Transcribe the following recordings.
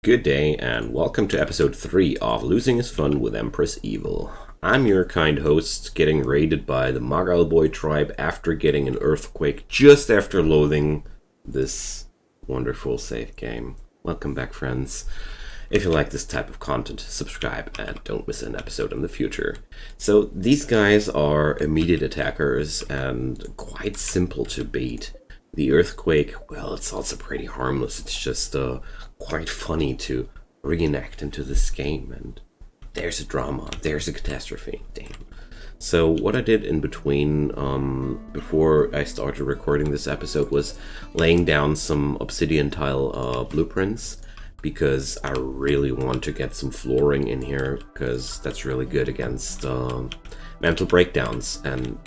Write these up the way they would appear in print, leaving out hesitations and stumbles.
Good day and welcome to episode 3 of Losing is Fun with Empress Evil. I'm your kind host, getting raided by the Mogal Boy tribe after getting an earthquake just after loading this wonderful save game. Welcome back, friends. If you like this type of content, subscribe and don't miss an episode in the future. So these guys are immediate attackers and quite simple to beat. The earthquake, well, it's also pretty harmless. It's just quite funny to reenact into this game, and there's a drama, there's a catastrophe. Damn. So what I did in between, before I started recording this episode, was laying down some obsidian tile blueprints, because I really want to get some flooring in here, because that's really good against mental breakdowns, and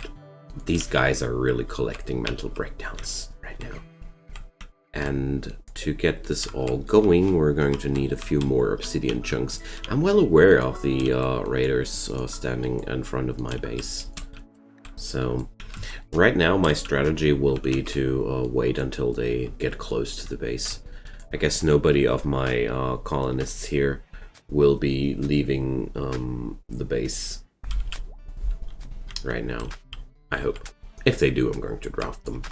these guys are really collecting mental breakdowns right now. And to get this all going, we're going to need a few more obsidian chunks. I'm well aware of the raiders standing in front of my base. So right now my strategy will be to wait until they get close to the base. I guess nobody of my colonists here will be leaving the base right now. I hope. If they do, I'm going to draft them.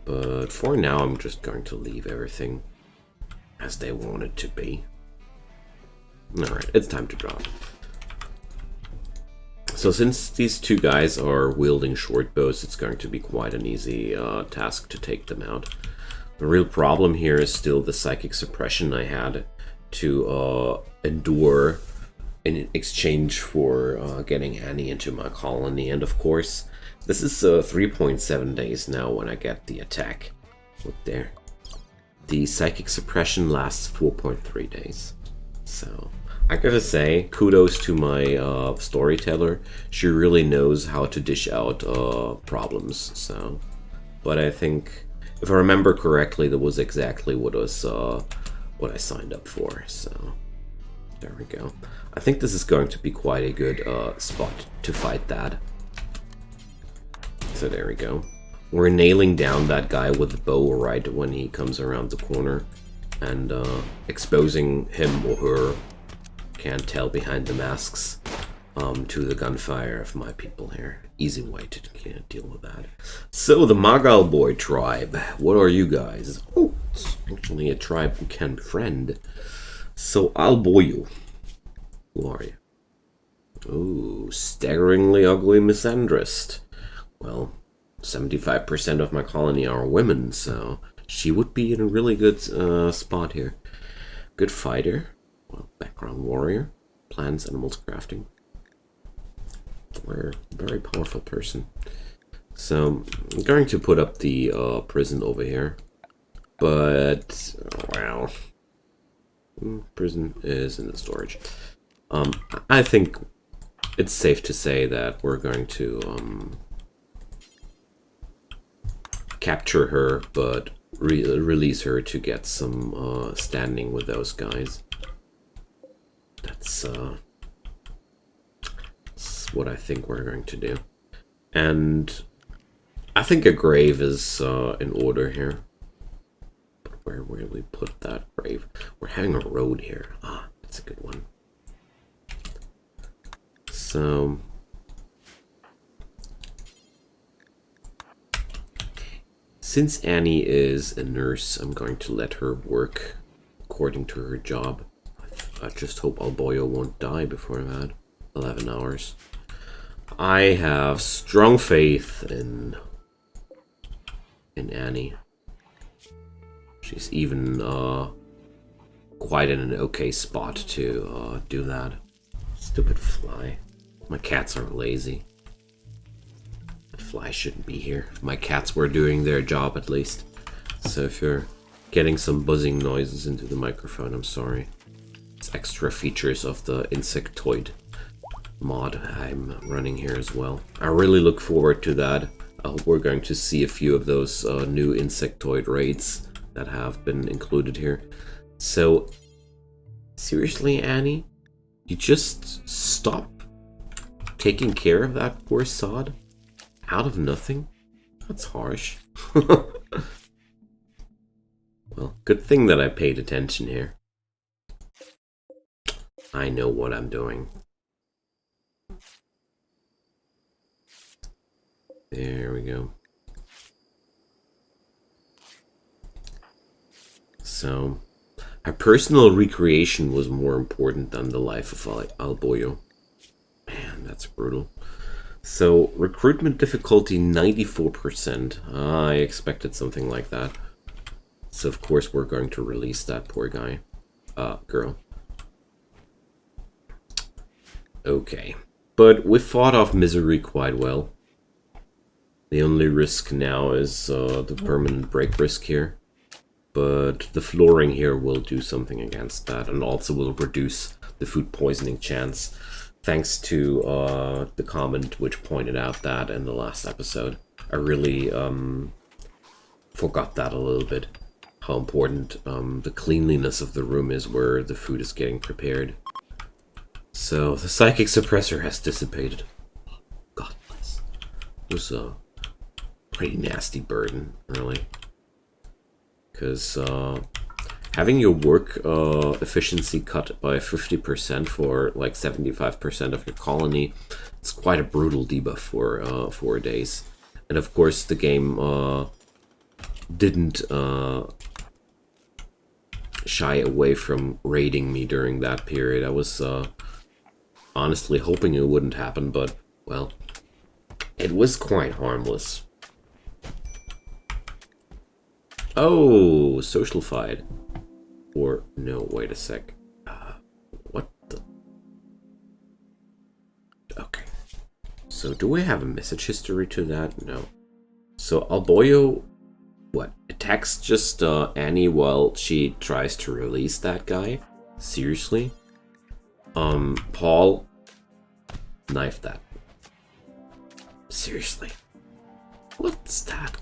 But for now, I'm just going to leave everything as they want it to be. Alright, it's time to draft. So since these two guys are wielding short bows, it's going to be quite an easy task to take them out. The real problem here is still the psychic suppression I had to endure in exchange for getting Annie into my colony, and of course this is 3.7 days now when I get the attack. Look there. The psychic suppression lasts 4.3 days. So I gotta say, kudos to my storyteller. She really knows how to dish out problems. So, but I think, if I remember correctly, that was exactly what I signed up for. So there we go. I think this is going to be quite a good spot to fight that. So there we go. We're nailing down that guy with the bow right when he comes around the corner, and exposing him or her, can't tell behind the masks, to the gunfire of my people here. Easy way to deal with that. So the Mogal Boy tribe, what are you guys? Oh, it's actually a tribe who can befriend. So I'll boy you. Who are you? Ooh, staggeringly ugly misandrist. Well, 75% of my colony are women, so she would be in a really good spot here. Good fighter. Well, background warrior. Plants, animals, crafting. We're a very powerful person. So, I'm going to put up the prison over here. But, well, prison is in the storage. I think it's safe to say that we're going to capture her, but release her to get some standing with those guys. That's what I think we're going to do. And I think a grave is in order here. But where will we put that grave? We're having a road here. Ah, that's a good one. So since Annie is a nurse, I'm going to let her work according to her job. I just hope Alboyo won't die before that. 11 hours. I have strong faith in Annie. She's even quite in an okay spot to do that. Stupid fly. My cats are lazy. The fly shouldn't be here. My cats were doing their job at least. So if you're getting some buzzing noises into the microphone, I'm sorry. It's extra features of the insectoid mod I'm running here as well. I really look forward to that. I hope we're going to see a few of those new insectoid raids that have been included here. So, seriously, Annie? You just stop taking care of that poor sod out of nothing? That's harsh. Well, good thing that I paid attention here. I know what I'm doing. There we go. So, our personal recreation was more important than the life of Alboyo. Man, that's brutal. So, recruitment difficulty 94%. I expected something like that. So, of course, we're going to release that poor guy. Girl. Okay. But we fought off misery quite well. The only risk now is the permanent break risk here. But the flooring here will do something against that, and also will reduce the food poisoning chance, thanks to the comment which pointed out that in the last episode. I really forgot that a little bit, how important the cleanliness of the room is where the food is getting prepared. So the psychic suppressor has dissipated. God bless. It was a pretty nasty burden, really. Because having your work efficiency cut by 50% for like 75% of your colony, it's quite a brutal debuff for 4 days. And of course the game didn't shy away from raiding me during that period. I was honestly hoping it wouldn't happen, but, well, it was quite harmless. Oh, social fight. Or, no, wait a sec. What the? Okay. So, do we have a message history to that? No. So, Alboyo, what? Attacks just Annie while she tries to release that guy? Seriously? Paul, knife that. Seriously. What's that?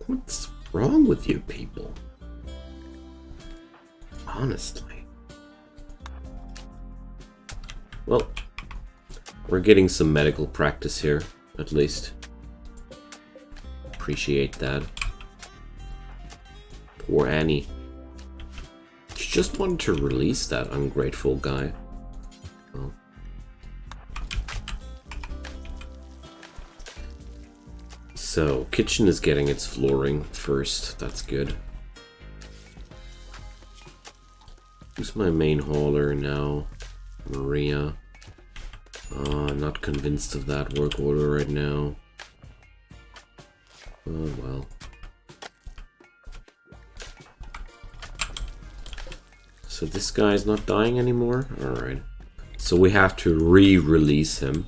What's wrong with you people? Honestly. Well, we're getting some medical practice here, at least. Appreciate that. Poor Annie. She just wanted to release that ungrateful guy. Oh. So, kitchen is getting its flooring first. That's good. Who's my main hauler now? Maria. Not convinced of that work order right now. Oh well. So this guy's not dying anymore? Alright. So we have to re-release him.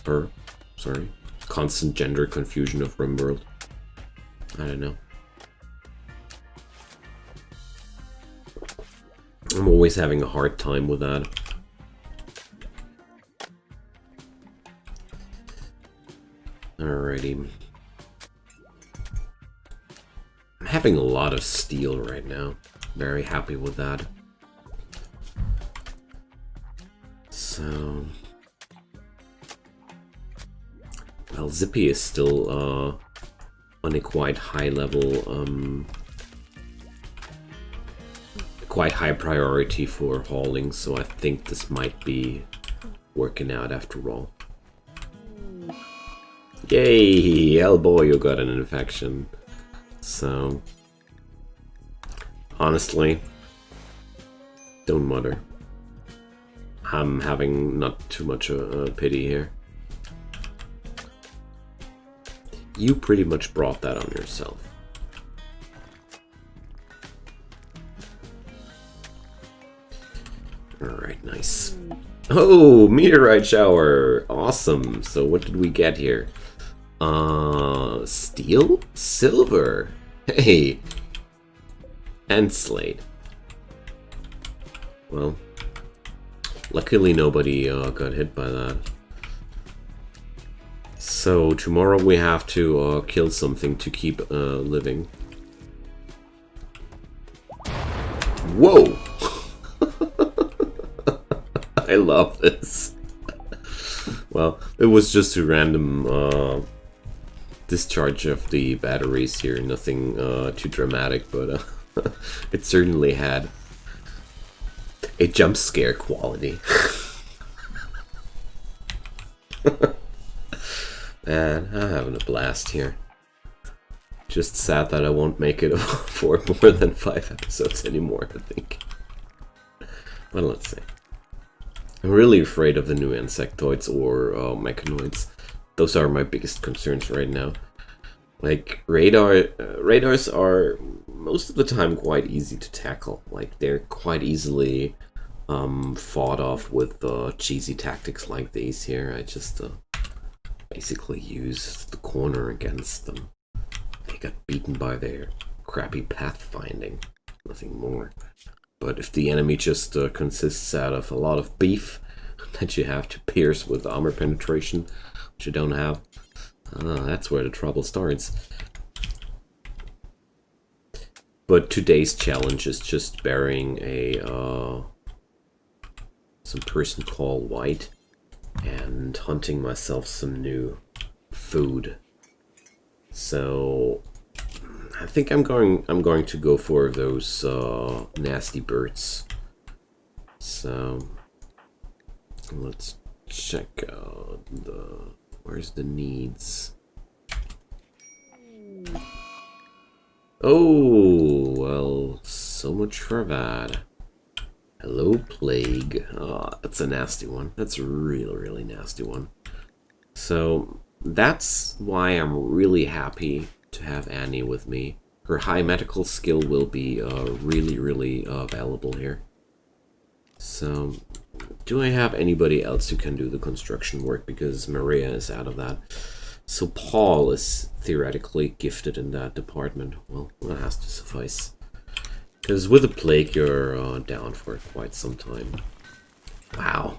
Or, sorry. Constant gender confusion of Rimworld. I don't know. I'm always having a hard time with that. Alrighty. I'm having a lot of steel right now. Very happy with that. So... well, Zippy is still on a quite high level, quite high priority for hauling, so I think this might be working out after all. Yay! Elbow, you got an infection. So, honestly, don't mutter. I'm having not too much a pity here. You pretty much brought that on yourself. Alright, nice. Oh, meteorite shower! Awesome! So what did we get here? Steel? Silver! Hey! And slate. Well, luckily nobody got hit by that. So tomorrow we have to kill something to keep living. Whoa! I love this. Well, it was just a random discharge of the batteries here. Nothing too dramatic, but it certainly had a jump scare quality. Man, I'm having a blast here. Just sad that I won't make it for more than 5 episodes anymore, I think. Well, let's see. I'm really afraid of the new insectoids or mechanoids. Those are my biggest concerns right now. Like, radars are most of the time quite easy to tackle. Like, they're quite easily fought off with cheesy tactics like these here. I just basically use the corner against them. They got beaten by their crappy pathfinding, nothing more. But if the enemy just consists out of a lot of beef that you have to pierce with armor penetration, which you don't have, that's where the trouble starts. But today's challenge is just burying a some person called White and hunting myself some new food. So I think I'm going to go for those nasty birds. So let's check out where's the needs. Oh, well, so much for that. Hello, plague. That's a nasty one. That's a really, really nasty one. So that's why I'm really happy to have Annie with me. Her high medical skill will be really, really valuable here. So, do I have anybody else who can do the construction work? Because Maria is out of that. So Paul is theoretically gifted in that department. Well, that has to suffice. Because with a plague, you're down for quite some time. Wow.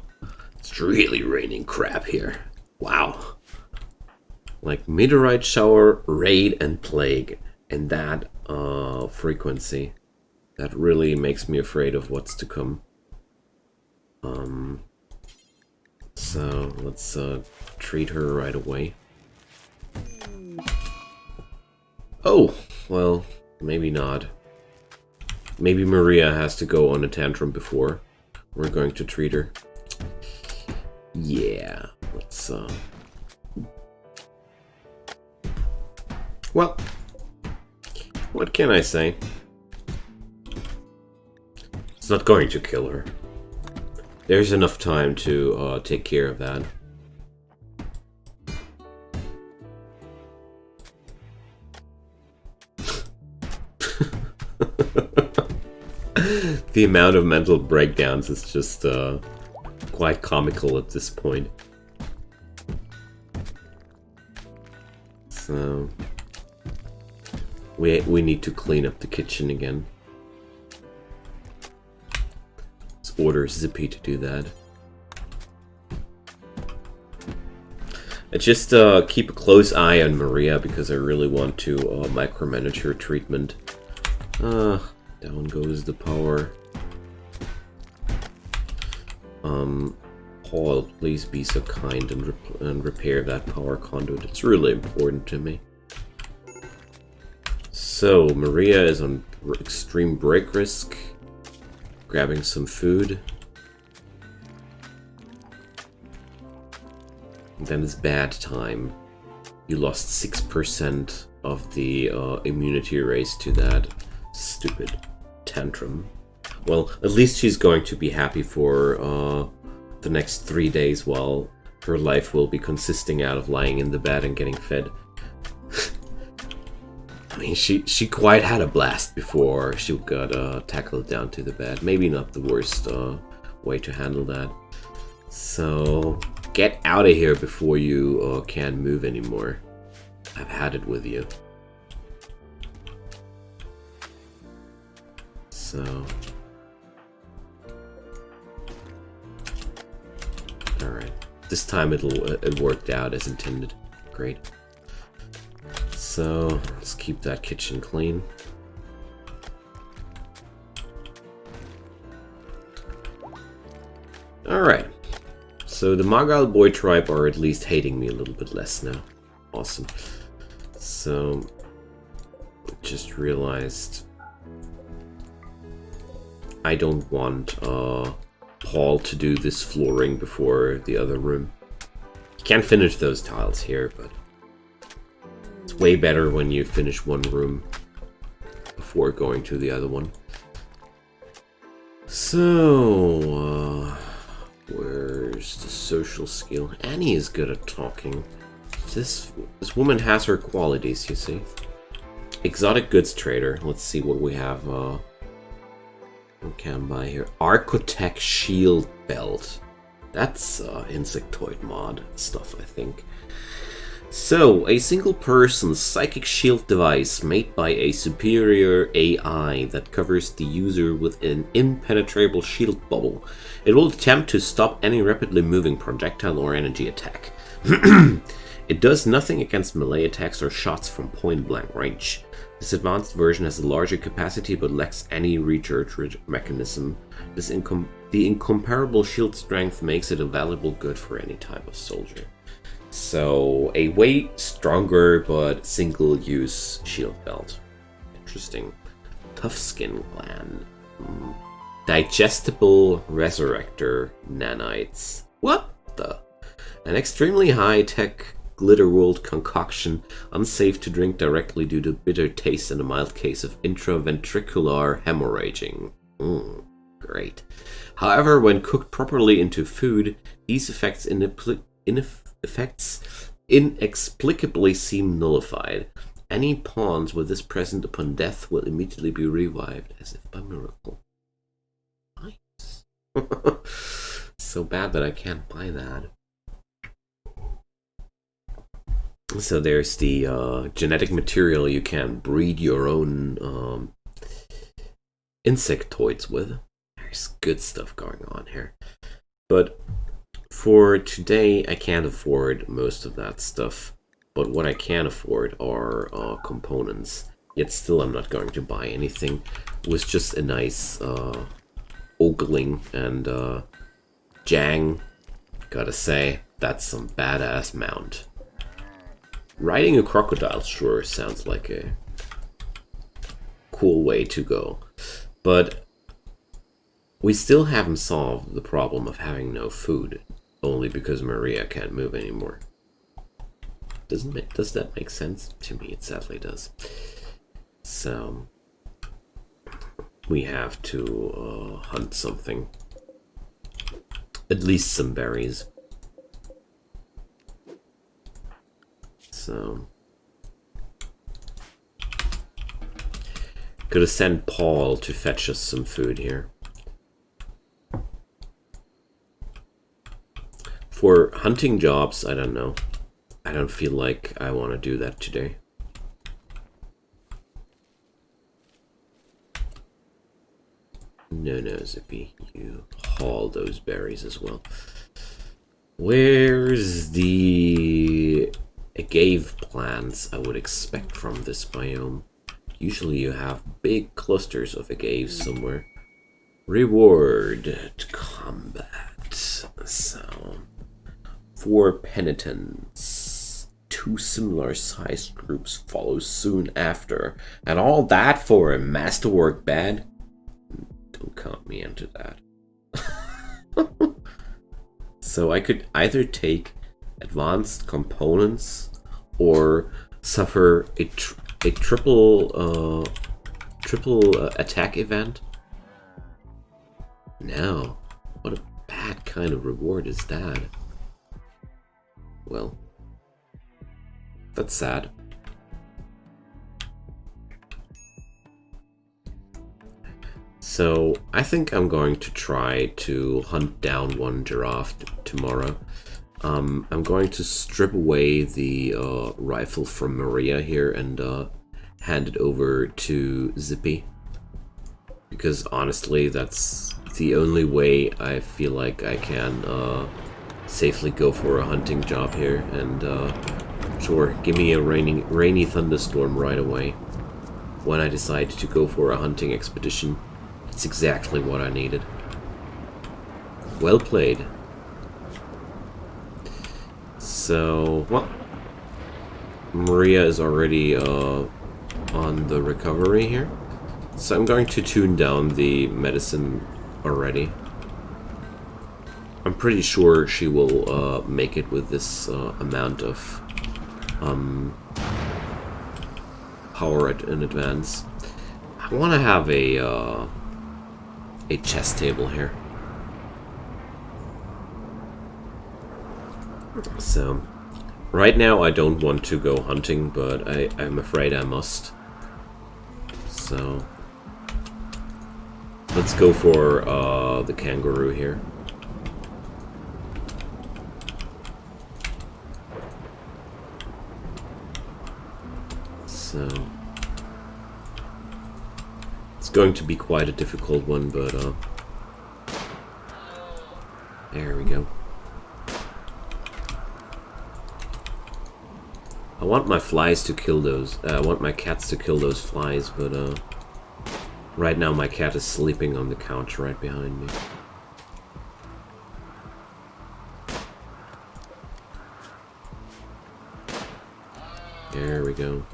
It's really raining crap here. Wow. Like meteorite shower, raid, and plague. And that frequency. That really makes me afraid of what's to come. So let's treat her right away. Oh, well, maybe not. Maybe Maria has to go on a tantrum before we're going to treat her. Yeah, let's well, what can I say? It's not going to kill her. There's enough time to take care of that. The amount of mental breakdowns is just quite comical at this point. So we need to clean up the kitchen again. Let's order Zippy to do that. I just keep a close eye on Maria because I really want to micromanage her treatment. Down goes the power. Paul, please be so kind and repair that power conduit. It's really important to me. So, Maria is on extreme break risk. Grabbing some food. And then it's bad time. You lost 6% of the immunity race to that stupid tantrum. Well, at least she's going to be happy for the next 3 days while her life will be consisting out of lying in the bed and getting fed. I mean, she quite had a blast before she got tackled down to the bed. Maybe not the worst way to handle that. So, get out of here before you can't move anymore. I've had it with you. So... Alright. This time it worked out as intended. Great. So, let's keep that kitchen clean. Alright. So the Magal boy tribe are at least hating me a little bit less now. Awesome. So, just realized I don't want Paul to do this flooring before the other room. You can't finish those tiles here, but it's way better when you finish one room before going to the other one. So, where's the social skill? Annie is good at talking. This woman has her qualities, you see. Exotic goods trader. Let's see what we have. We can buy here. Architect shield belt. That's insectoid mod stuff, I think. So, a single person psychic shield device made by a superior AI that covers the user with an impenetrable shield bubble. It will attempt to stop any rapidly moving projectile or energy attack. It does nothing against melee attacks or shots from point-blank range. This advanced version has a larger capacity but lacks any recharge mechanism. The incomparable shield strength makes it a valuable good for any type of soldier. So, a way stronger but single-use shield belt. Interesting. Tough skin gland. Digestible resurrector nanites. What the? An extremely high-tech Glitterworld concoction, unsafe to drink directly due to bitter taste and a mild case of intraventricular hemorrhaging. Great. However, when cooked properly into food, these effects inexplicably seem nullified. Any pawns with this present upon death will immediately be revived, as if by miracle. Nice. So bad that I can't buy that. So there's the genetic material you can breed your own insectoids with. There's good stuff going on here. But for today, I can't afford most of that stuff. But what I can afford are components. Yet still I'm not going to buy anything. It was just a nice ogling and Jang. Gotta say, that's some badass mount. Riding a crocodile sure sounds like a cool way to go. But we still haven't solved the problem of having no food, only because Maria can't move anymore. Does that make sense? To me, it sadly does. So, we have to hunt something. At least some berries. So, gonna send Paul to fetch us some food here. For hunting jobs, I don't know. I don't feel like I want to do that today. No, Zippy. You haul those berries as well. Where's the agave plants I would expect from this biome? Usually you have big clusters of agaves somewhere. Reward to combat. So, for penitents, 2 similar sized groups follow soon after. And all that for a masterwork bad? Don't count me into that. So I could either take advanced components or suffer a triple attack event. No, what a bad kind of reward is that? Well, that's sad. So I think I'm going to try to hunt down one giraffe tomorrow. I'm going to strip away the rifle from Maria here and hand it over to Zippy. Because honestly, that's the only way I feel like I can safely go for a hunting job here. And sure, give me a rainy thunderstorm right away. When I decide to go for a hunting expedition, it's exactly what I needed. Well played. So, well, Maria is already on the recovery here. So I'm going to tune down the medicine already. I'm pretty sure she will make it with this amount of power in advance. I want to have a chess table here. So, right now I don't want to go hunting, but I'm afraid I must. So, let's go for the kangaroo here. So, it's going to be quite a difficult one, but there we go. I want my flies to kill those. I want my cats to kill those flies, but right now my cat is sleeping on the couch right behind me. There we go.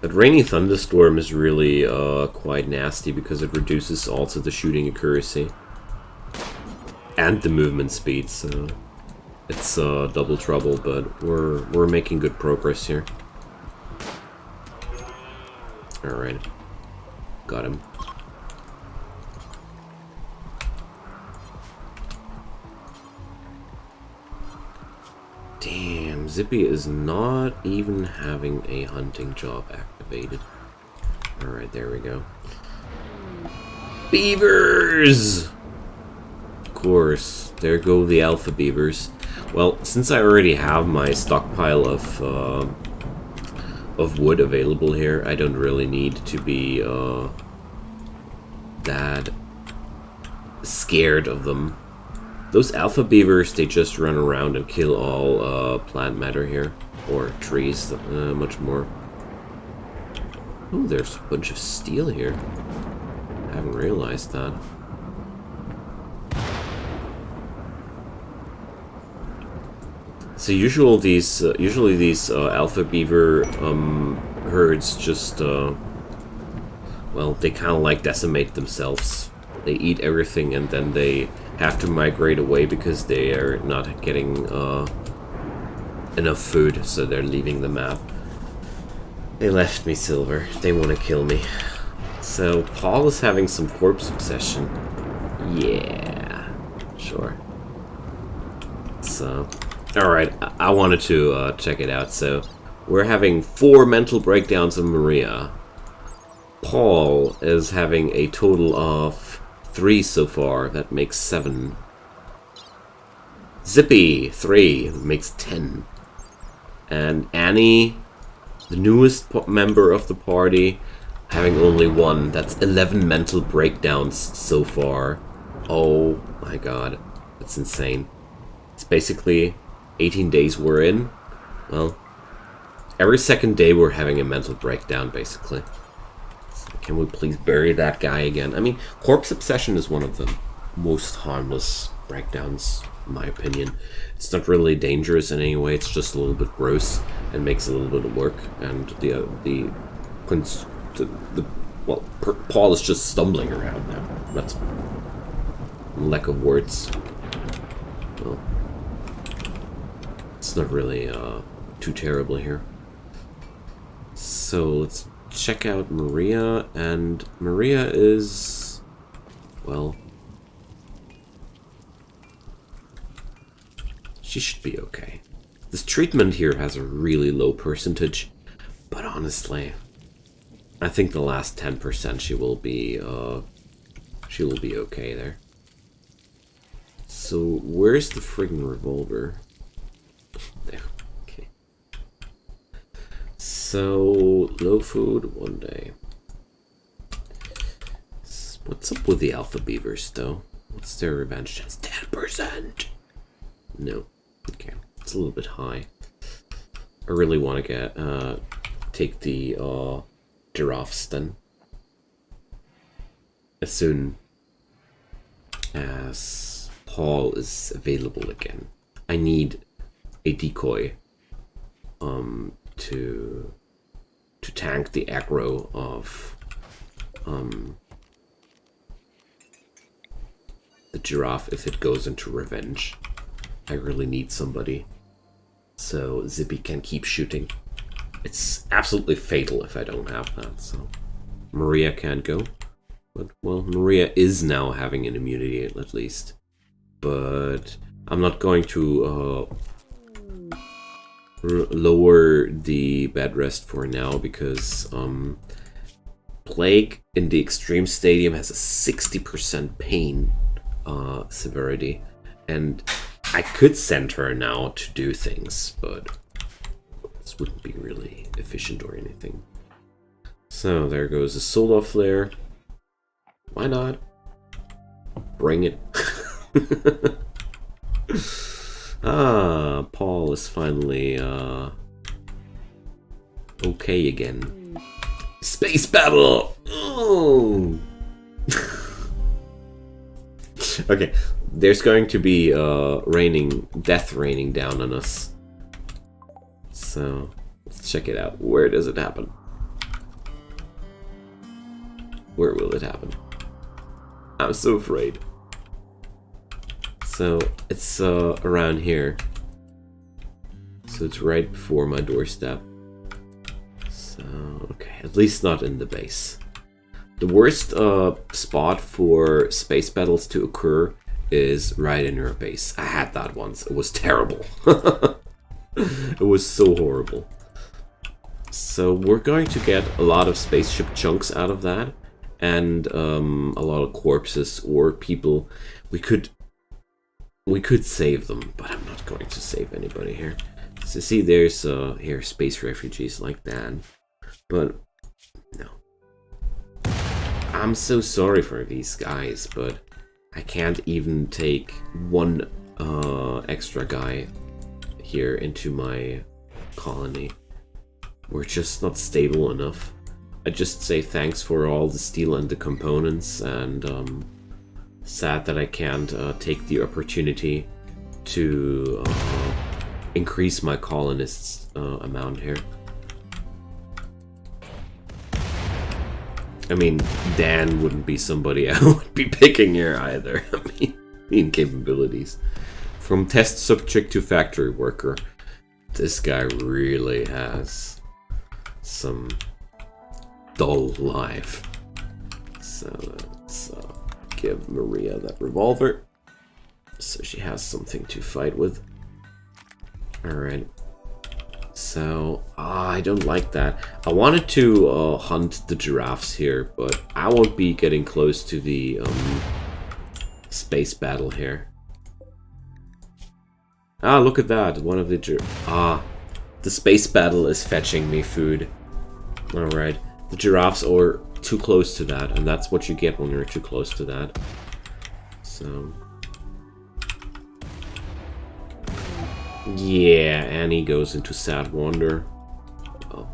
That rainy thunderstorm is really quite nasty because it reduces also the shooting accuracy and the movement speed, so it's double trouble. But we're making good progress here. All right, got him. Damn, Zippy is not even having a hunting job activated. Alright, there we go. Beavers! Of course, there go the alpha beavers. Well, since I already have my stockpile of wood available here, I don't really need to be that scared of them. Those alpha beavers, they just run around and kill all plant matter here. Or trees, much more. Oh, there's a bunch of steel here. I haven't realized that. So usually these alpha beaver herds just, well, they kind of like decimate themselves. They eat everything and then they have to migrate away because they are not getting enough food, so they're leaving the map. They left me, Silver. They want to kill me. So Paul is having some corpse obsession. Yeah, sure. So, alright, I wanted to check it out. So we're having 4 mental breakdowns of Maria. Paul is having a total of 3 so far. That makes 7. Zippy, 3, makes 10. And Annie, the newest member of the party, having only 1. That's 11 mental breakdowns so far. Oh my god, that's insane. It's basically 18 days we're in. Well, every second day we're having a mental breakdown, basically. Can we please bury that guy again? I mean, corpse obsession is one of the most harmless breakdowns, in my opinion. It's not really dangerous in any way. It's just a little bit gross and makes a little bit of work. And Paul is just stumbling around now. That's lack of words. Well, it's not really too terrible here. So let's check out Maria, and Maria is, well, she should be okay. This treatment here has a really low percentage, but honestly, I think the last 10% she will be okay there. So where's the friggin' revolver? There. Okay. So low food 1 day. What's up with the alpha beavers though? What's their revenge chance? 10%. No. Okay. It's a little bit high. I really want to take the giraffes then. As soon as Paul is available again. I need a decoy. to tank the aggro of the giraffe if it goes into revenge. I really need somebody so Zippy can keep shooting. It's absolutely fatal if I don't have that, so Maria can't go. But, well, Maria is now having an immunity at least. But I'm not going to lower the bed rest for now because Plague in the Extreme Stadium has a 60% pain severity, and I could send her now to do things, but this wouldn't be really efficient or anything. So there goes a solar flare. Why not? Bring it. Paul is finally okay again. Space battle! Oh! Okay, there's going to be death raining down on us. So let's check it out. Where does it happen? Where will it happen? I'm so afraid. So it's around here. So it's right before my doorstep. So okay, at least not in the base. The worst spot for space battles to occur is right in your base. I had that once. It was terrible. It was so horrible. So we're going to get a lot of spaceship chunks out of that, and a lot of corpses or people. We could save them, but I'm not going to save anybody here. So see, there's here space refugees like that, but no. I'm so sorry for these guys, but I can't even take one extra guy here into my colony. We're just not stable enough. I just say thanks for all the steel and the components, and sad that I can't take the opportunity to increase my colonists amount here. I mean, Dan wouldn't be somebody I would be picking here either. I mean capabilities. From test subject to factory worker, this guy really has some dull life. So let's give Maria that revolver, so she has something to fight with. Alright. So, I don't like that. I wanted to hunt the giraffes here, but I won't be getting close to the space battle here. Ah, look at that. One of the the space battle is fetching me food. Alright. The giraffes are too close to that, and that's what you get when you're too close to that. So... yeah, Annie goes into sad wander. Well,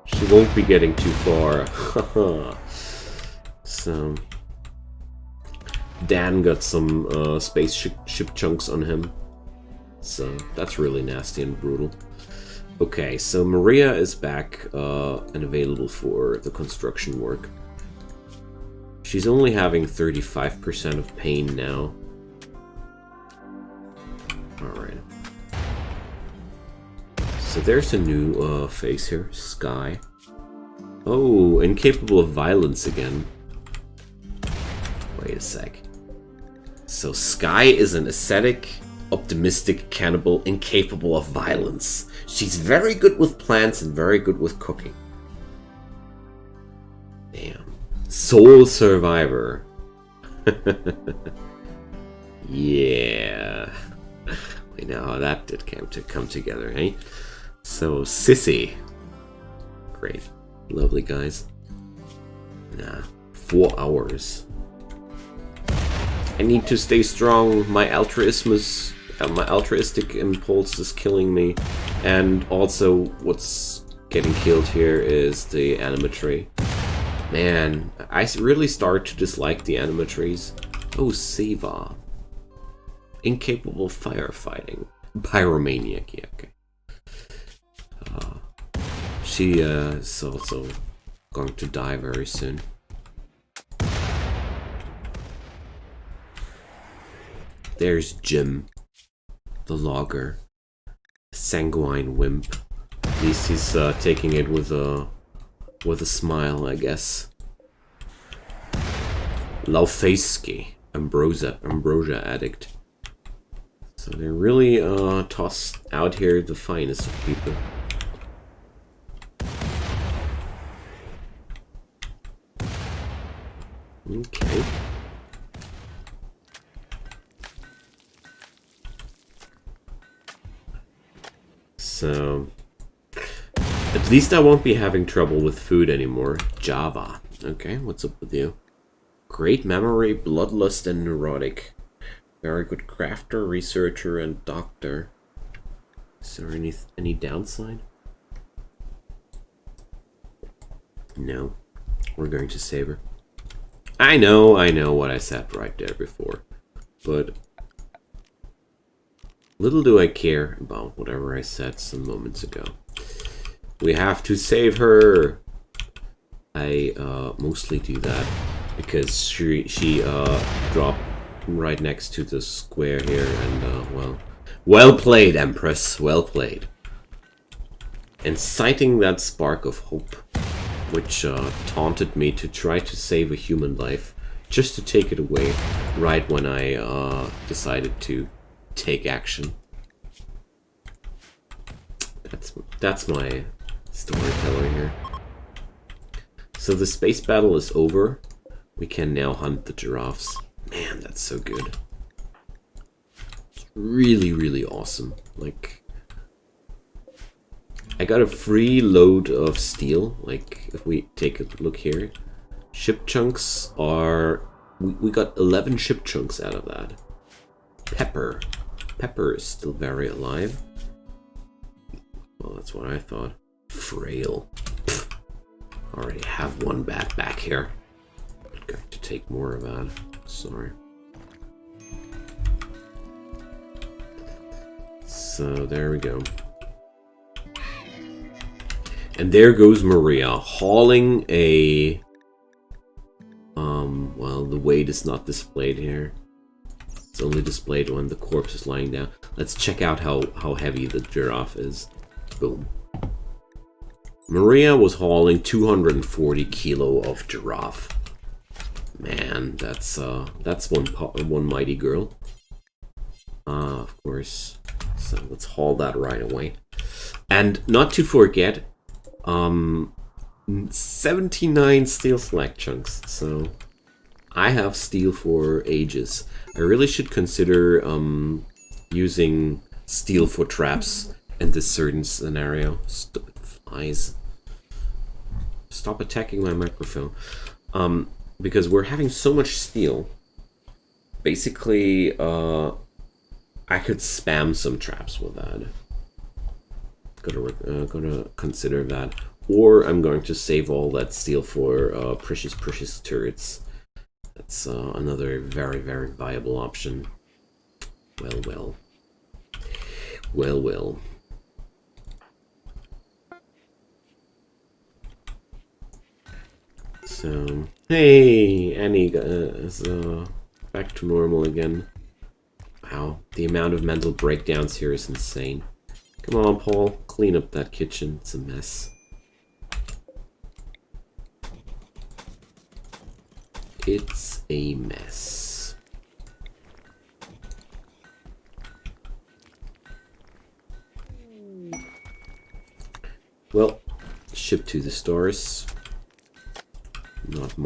she won't be getting too far. So... Dan got some spaceship chunks on him. So that's really nasty and brutal. Okay, so Maria is back and available for the construction work. She's only having 35% of pain now. Alright. So there's a new face here, Sky. Oh, incapable of violence again. Wait a sec. So Sky is an ascetic, optimistic cannibal incapable of violence. She's very good with plants and very good with cooking. Damn. Soul survivor. Yeah. We know how that did come together, eh? So, Sissy. Great. Lovely guys. Nah. 4 hours. I need to stay strong. My altruistic impulse is killing me. And also, what's getting killed here is the animatry. Man, I really start to dislike the animatries. Oh, Siva. Incapable of firefighting. Pyromaniac, yeah, okay. She is also going to die very soon. There's Jim, the logger. Sanguine wimp. At least he's taking it with a smile, I guess. Laufeski, ambrosia addict. So they really toss out here the finest of people. Okay. So, at least I won't be having trouble with food anymore. Java. Okay, what's up with you? Great memory, bloodlust, and neurotic. Very good crafter, researcher, and doctor. Is there any downside? No. We're going to save her. I know what I said right there before. But little do I care about whatever I said some moments ago. We have to save her! I mostly do that because she dropped right next to the square here, and well played, Empress, well played. Inciting that spark of hope, which taunted me to try to save a human life, just to take it away right when I decided to take action. That's my storyteller here. So the space battle is over. We can now hunt the giraffes. Man, that's so good. It's really, really awesome. Like, I got a free load of steel. Like, if we take a look here, ship chunks are... We got 11 ship chunks out of that. Pepper. Pepper is still very alive. Well, that's what I thought. Frail. Already have one back here. I'm going to take more of that. Sorry. So there we go. And there goes Maria, hauling a... well, the weight is not displayed here. It's only displayed when the corpse is lying down. Let's check out how heavy the giraffe is. Boom. Maria was hauling 240 kilo of giraffe. Man, that's one mighty girl. Of course. So let's haul that right away. And not to forget, 79 steel slag chunks. So I have steel for ages. I really should consider using steel for traps in this certain scenario. Stupid flies. Stop attacking my microphone. Because we're having so much steel. Basically, I could spam some traps with that. Gonna consider that. Or I'm going to save all that steel for precious turrets. That's another very, very viable option. Well. So, hey, Annie is back to normal again. Wow, the amount of mental breakdowns here is insane. Come on, Paul, clean up that kitchen. It's a mess. It's a mess. Well, ship to the stars. Not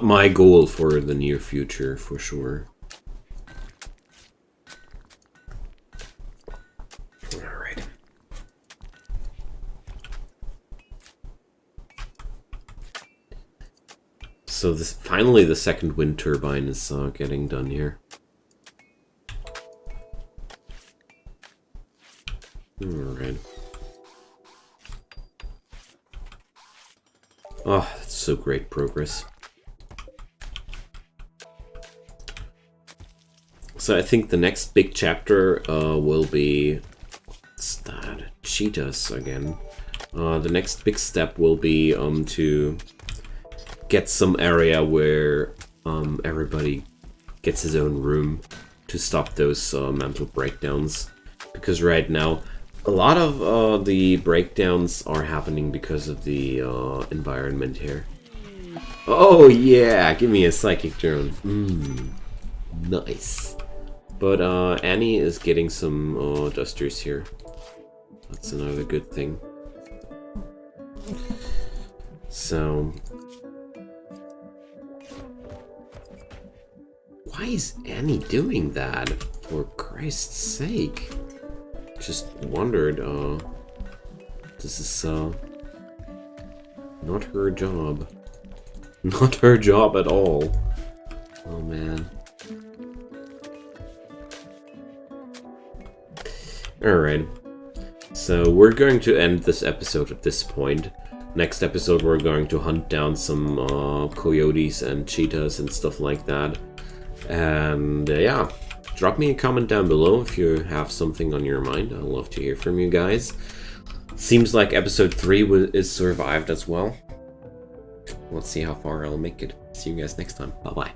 my goal for the near future, for sure. Alright. So this finally the second wind turbine is getting done here. Alright. Oh, that's so great progress. So I think the next big chapter will be... What's that? Cheetahs again. The next big step will be to get some area where everybody gets his own room to stop those mental breakdowns. Because right now, a lot of the breakdowns are happening because of the environment here. Oh yeah, give me a psychic drone. Nice. But Annie is getting some dusters here. That's another good thing. So, why is Annie doing that? For Christ's sake. Just wondered, this is not her job. Not her job at all. Oh man. Alright. So we're going to end this episode at this point. Next episode we're going to hunt down some coyotes and cheetahs and stuff like that. And yeah, drop me a comment down below if you have something on your mind. I'd love to hear from you guys. Seems like episode 3 is survived as well. Let's see how far I'll make it. See you guys next time. Bye-bye.